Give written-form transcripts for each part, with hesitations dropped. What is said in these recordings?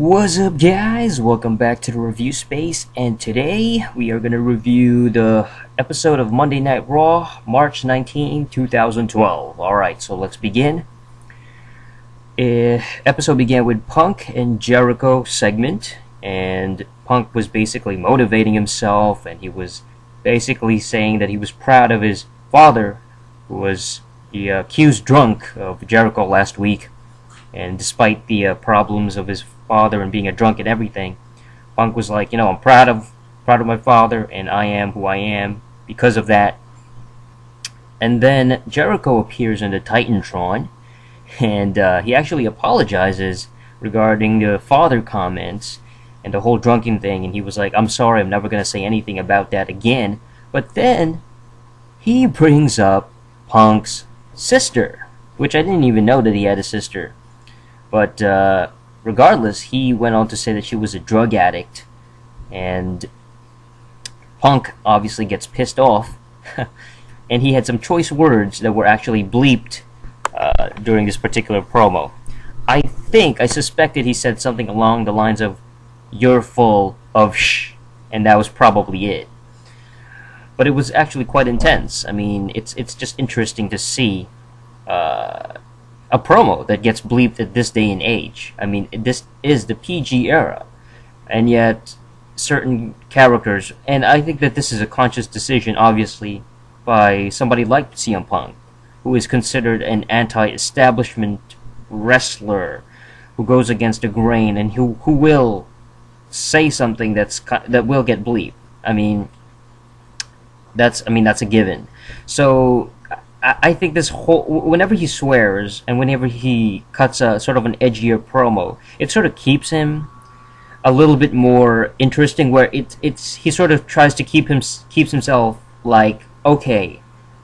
What's up, guys? Welcome back to the review space, and today we are going to review the episode of Monday Night Raw, March 2012. Alright, so let's begin. Episode began with Punk and Jericho segment, and Punk was basically motivating himself, and he was basically saying that he was proud of his father, who was the accused drunk of Jericho last week. And despite the problems of his father and being a drunk and everything, Punk was like, I'm proud of my father, and I am who I am because of that. And then Jericho appears in the Titantron, and he actually apologizes regarding the father comments and the whole drunken thing, and he was like, I'm sorry, I'm never going to say anything about that again. But then he brings up Punk's sister, which I didn't even know that he had a sister. But regardless, he went on to say that she was a drug addict, and Punk obviously gets pissed off, and he had some choice words that were actually bleeped during this particular promo. I suspected he said something along the lines of, "You're full of sh," and that was probably it. But it was actually quite intense. I mean, it's just interesting to see a promo that gets bleeped at this day and age. I mean, this is the PG era, and yet certain characters, and I think that this is a conscious decision, obviously, by somebody like CM Punk, who is considered an anti-establishment wrestler, who goes against the grain, and who will say something that will get bleeped. I mean, that's a given. So I think this whole, whenever he swears and whenever he cuts a sort of an edgier promo, it sort of keeps him a little bit more interesting. Where he sort of tries to keeps himself like, okay,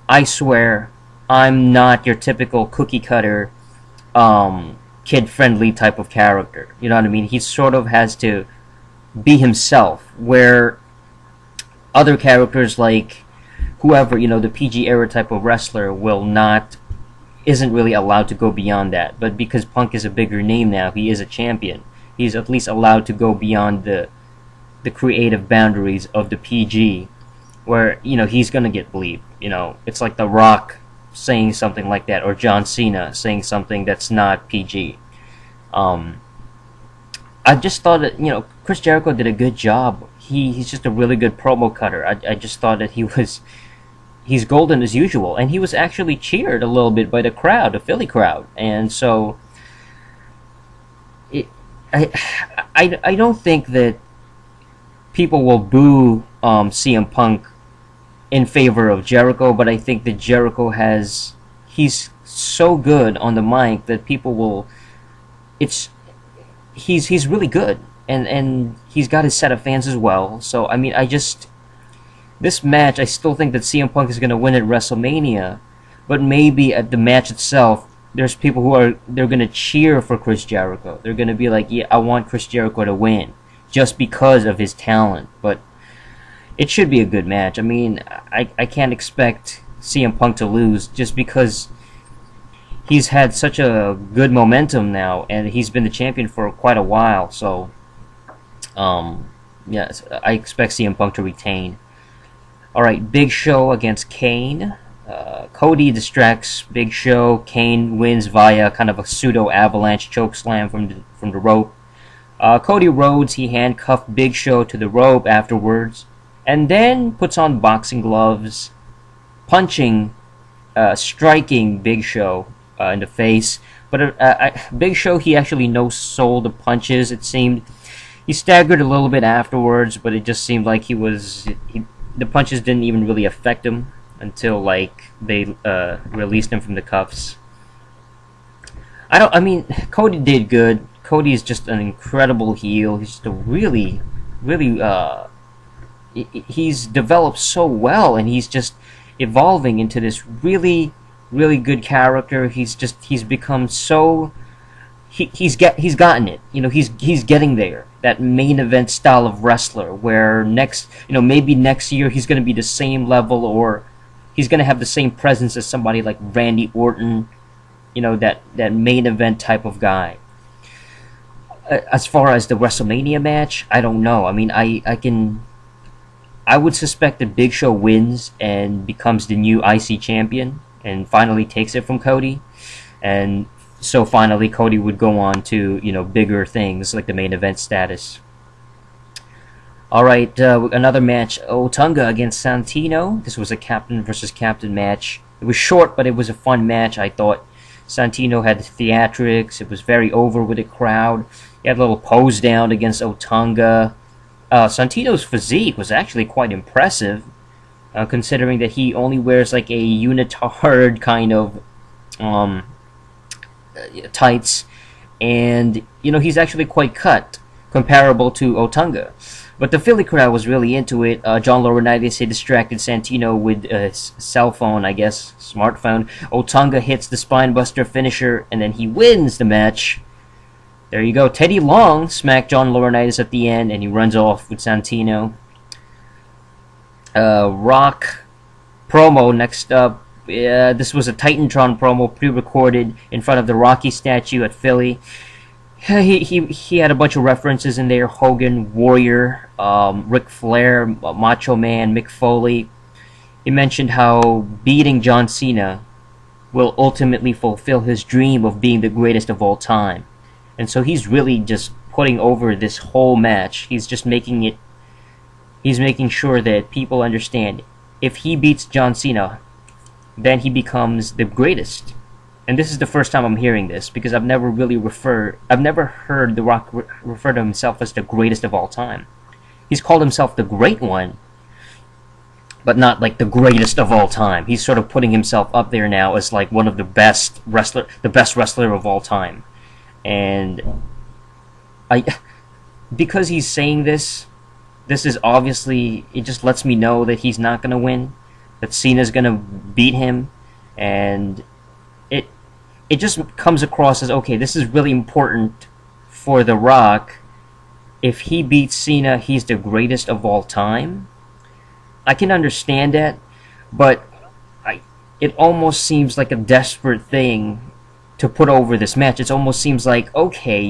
I swear I'm not your typical cookie cutter, kid friendly type of character. You know what I mean? He sort of has to be himself, where other characters like whoever, the PG era type of wrestler isn't really allowed to go beyond that. But because Punk is a bigger name now, he is a champion, he's at least allowed to go beyond the creative boundaries of the PG, where, he's gonna get bleeped. It's like The Rock saying something like that, or John Cena saying something that's not PG. I just thought that, Chris Jericho did a good job. He's just a really good promo cutter. I just thought that he's golden as usual, and he was actually cheered a little bit by the crowd, the Philly crowd, and so I don't think that people will boo CM Punk in favor of Jericho, but I think that Jericho he's so good on the mic that people will. He's really good, and he's got his set of fans as well. So I mean, this match, I still think that CM Punk is going to win at WrestleMania, but maybe at the match itself, there's people they're going to cheer for Chris Jericho. They're going to be like, yeah, I want Chris Jericho to win, just because of his talent. But it should be a good match. I mean, I can't expect CM Punk to lose, just because he's had such a good momentum now, and he's been the champion for quite a while. So, yes, I expect CM Punk to retain. Alright, Big Show against Kane. Cody distracts Big Show. Kane wins via kind of a pseudo-avalanche chokeslam from the rope. Cody Rhodes, he handcuffed Big Show to the rope afterwards, and then puts on boxing gloves, striking Big Show in the face. But Big Show, he actually no-sold the punches, it seemed. He staggered a little bit afterwards, but it just seemed like the punches didn't even really affect him until they released him from the cuffs. Cody did good. Cody is just an incredible heel. He's just a really he's developed so well, and he's just evolving into this really good character. He's become so he's gotten it. He's getting there. That main event style of wrestler, where maybe next year he's going to be the same level, or he's going to have the same presence as somebody like Randy Orton, that main event type of guy. As far as the WrestleMania match, I don't know. I mean, I would suspect that Big Show wins and becomes the new IC champion and finally takes it from Cody, and so finally Cody would go on to, you know, bigger things like the main event status. Alright, another match, Otunga against Santino. This was a captain versus captain match. It was short, but it was a fun match, I thought. Santino had theatrics. It was very over with the crowd. He had a little pose down against Otunga. Santino's physique was actually quite impressive, considering that he only wears like a unitard kind of tights, and you know, he's actually quite cut, comparable to Otunga. But the Philly crowd was really into it. John Laurinaitis had distracted Santino with a cell phone, I guess, smartphone. Otunga hits the spinebuster finisher, and then he wins the match. There you go. Teddy Long smacked John Laurinaitis at the end, and he runs off with Santino. Rock promo next up. This was a Titantron promo pre-recorded in front of the Rocky statue at Philly. He had a bunch of references in there: Hogan, Warrior, Ric Flair, Macho Man, Mick Foley. He mentioned how beating John Cena will ultimately fulfill his dream of being the greatest of all time. And so he's really just putting over this whole match. He's just making it, he's making sure that people understand, if he beats John Cena, then he becomes the greatest. And this is the first time I'm hearing this, because I've never heard The Rock refer to himself as the greatest of all time. He's called himself the Great One, but not like the greatest of all time. He's sort of putting himself up there now as like one of the best wrestler of all time. And because he's saying this is obviously, it just lets me know that he's not gonna win, that Cena's gonna beat him, and it just comes across as, okay, this is really important for The Rock. If he beats Cena, he's the greatest of all time. I can understand that, but it almost seems like a desperate thing to put over this match. It almost seems like, okay,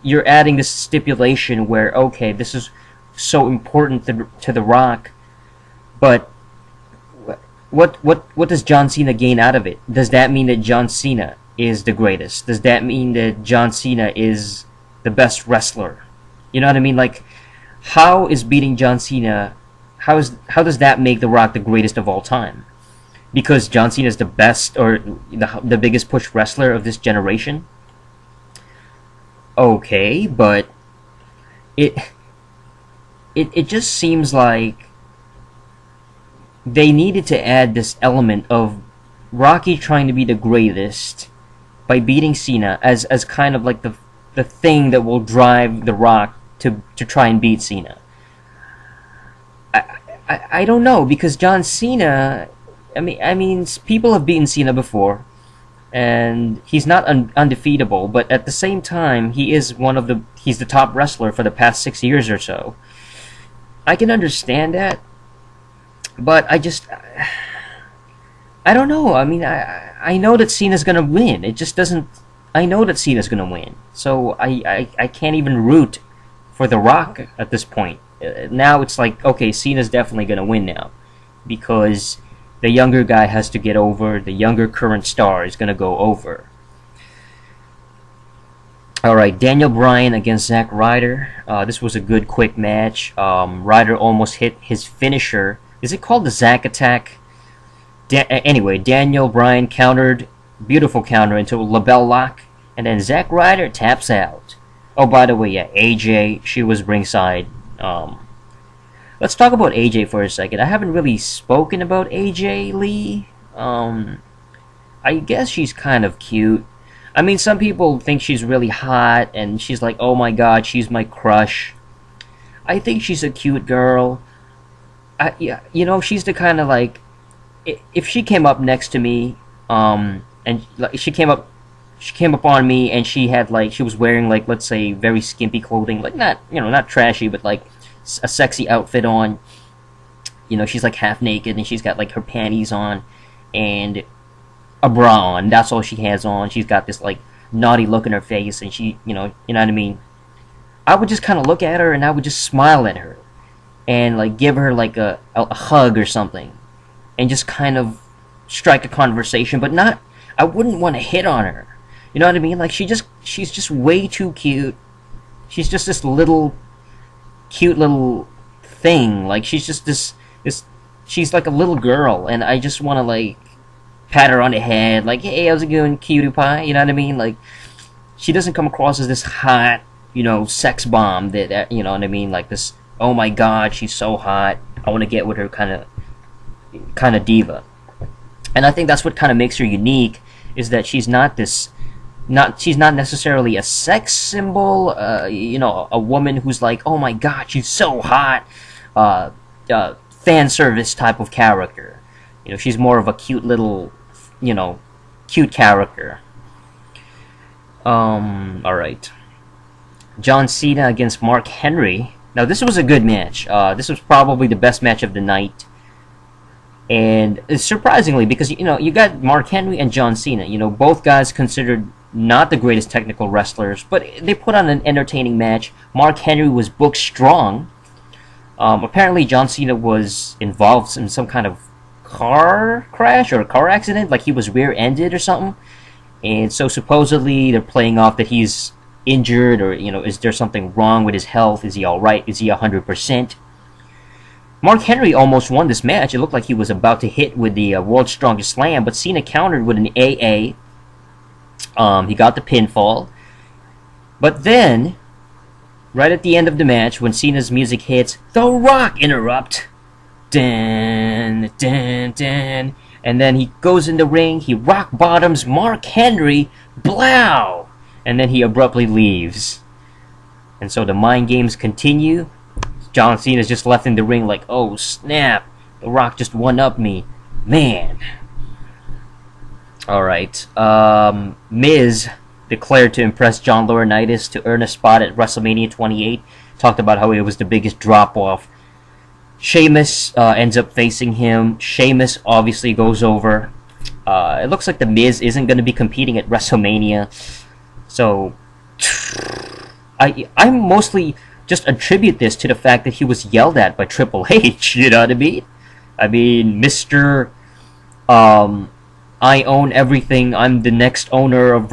you're adding this stipulation where, okay, this is so important to The Rock, but what does John Cena gain out of it? Does that mean that John Cena is the greatest? Does that mean that John Cena is the best wrestler? You know what I mean? Like, how is beating John Cena, how does that make The Rock the greatest of all time? Because John Cena is the best, or the biggest push wrestler of this generation? Okay, but it just seems like they needed to add this element of Rocky trying to be the greatest by beating Cena as kind of like the thing that will drive The Rock to try and beat Cena. I don't know, because John Cena, I mean people have beaten Cena before, and he's not undefeatable, but at the same time he's the top wrestler for the past 6 years or so. I can understand that, but I don't know. I mean, I know that Cena's gonna win. It just doesn't. I know that Cena's gonna win, so I can't even root for The Rock at this point. Now it's like, okay, Cena's definitely gonna win now, because the younger guy has to get over. The younger current star is gonna go over. Alright, Daniel Bryan against Zack Ryder. This was a good, quick match. Ryder almost hit his finisher. Is it called the Zack Attack? Anyway, Daniel Bryan countered, beautiful counter into a label lock, and then Zack Ryder taps out. Oh, by the way, yeah, AJ, she was ringside. Let's talk about AJ for a second. I haven't really spoken about AJ Lee. I guess she's kind of cute. I mean, some people think she's really hot, and she's like, oh my god, she's my crush. I think she's a cute girl. Yeah, you know, she's the kind of like, if she came up next to me, and like, she came up on me, and she was wearing, like, let's say, very skimpy clothing, like, not trashy, but like a sexy outfit on. You know, she's like half naked, and she's got like her panties on and a bra on. That's all she has on. She's got this like naughty look in her face, and she, you know what I mean, I would just kind of look at her and I would just smile at her and like give her like a hug or something, and just kind of strike a conversation, but not. I wouldn't want to hit on her. You know what I mean? Like she's just way too cute. She's just this little cute little thing. Like she's just this she's like a little girl, and I just want to like pat her on the head, like, hey, how's it going, cutie pie? You know what I mean? Like she doesn't come across as this hot, sex bomb that you know what I mean? Like this, oh my god, she's so hot, I want to get with her kind of diva. And I think that's what kind of makes her unique, is that she's not necessarily a sex symbol, a woman who's like, oh my god, she's so hot, fan service type of character. She's more of a cute little, cute character. Alright. John Cena against Mark Henry. Now this was a good match. This was probably the best match of the night. And surprisingly, because you got Mark Henry and John Cena, both guys considered not the greatest technical wrestlers, but they put on an entertaining match. Mark Henry was booked strong. Apparently John Cena was involved in some kind of car crash or a car accident, like he was rear-ended or something, and so supposedly they're playing off that he's injured, or is there something wrong with his health? Is he alright? Is he 100%? Mark Henry almost won this match. It looked like he was about to hit with the World's Strongest Slam, but Cena countered with an AA. He got the pinfall. But then, right at the end of the match, when Cena's music hits, The Rock interrupt. Dun, dun, dun. And then he goes in the ring, he rock bottoms Mark Henry, blow! And then he abruptly leaves. And so the mind games continue. John Cena's just left in the ring like, oh snap, The Rock just one-upped me. Man. Alright. Miz declared to impress John Laurinaitis to earn a spot at WrestleMania 28. Talked about how it was the biggest drop-off. Sheamus ends up facing him. Sheamus obviously goes over. It looks like The Miz isn't going to be competing at WrestleMania. So, I mostly just attribute this to the fact that he was yelled at by Triple H, you know what I mean? I mean, Mr. I own everything, I'm the next owner of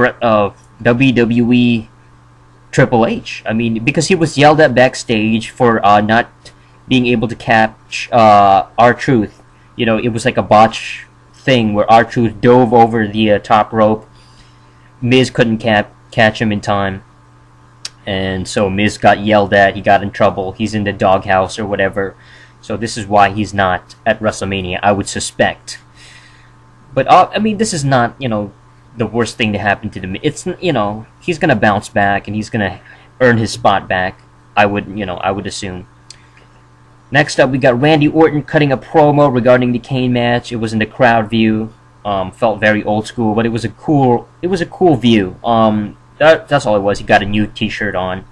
WWE Triple H. I mean, because he was yelled at backstage for not being able to catch R-Truth. It was like a botch thing where R-Truth dove over the top rope. Miz couldn't catch him in time. And so Miz got yelled at, he got in trouble, he's in the doghouse or whatever. So this is why he's not at WrestleMania, I would suspect. But, I mean, this is not, the worst thing to happen to the... It's, he's going to bounce back and he's going to earn his spot back, I would assume. Next up, we got Randy Orton cutting a promo regarding the Kane match. It was in the crowd view. Felt very old school, but it was a cool view. That's all it was. He got a new T-shirt on.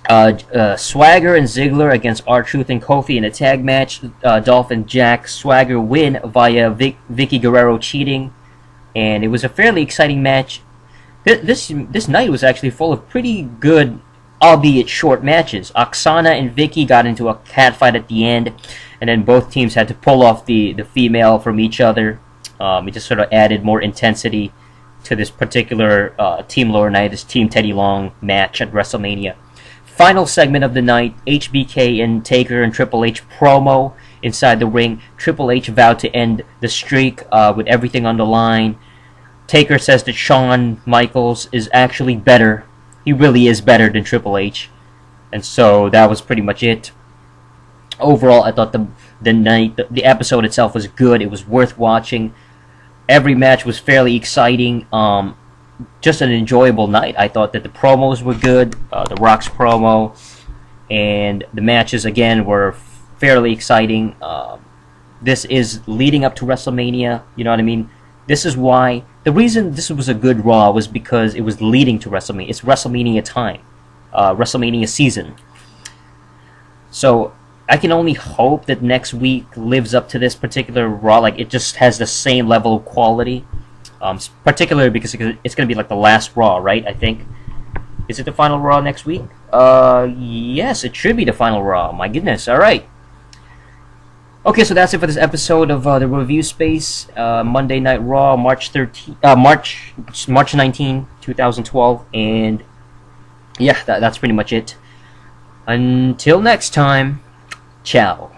Swagger and Ziggler against R-Truth and Kofi in a tag match. Dolph and Jack Swagger win via Vicky Guerrero cheating, and it was a fairly exciting match. This night was actually full of pretty good, albeit short matches. Oksana and Vicky got into a catfight at the end, and then both teams had to pull off the female from each other. It just sort of added more intensity to this particular Team Laurinaitis, Team Teddy Long match at WrestleMania. Final segment of the night, HBK and Taker and Triple H promo inside the ring. Triple H vowed to end the streak with everything on the line. Taker says that Shawn Michaels is actually better. He really is better than Triple H. And so that was pretty much it. Overall, I thought the episode itself was good. It was worth watching. Every match was fairly exciting. Just an enjoyable night. I thought that the promos were good. The Rock's promo and the matches again were fairly exciting. This is leading up to WrestleMania. You know what I mean? This is why the reason this was a good Raw was because it was leading to WrestleMania. It's WrestleMania time, WrestleMania season. So I can only hope that next week lives up to this particular Raw. Like, it just has the same level of quality. Particularly because it's going to be like the last Raw, right? I think. Is it the final Raw next week? Yes, it should be the final Raw. My goodness. All right. Okay, so that's it for this episode of the Review Space, Monday Night Raw, March 19, 2012, and yeah, that's pretty much it. Until next time, ciao.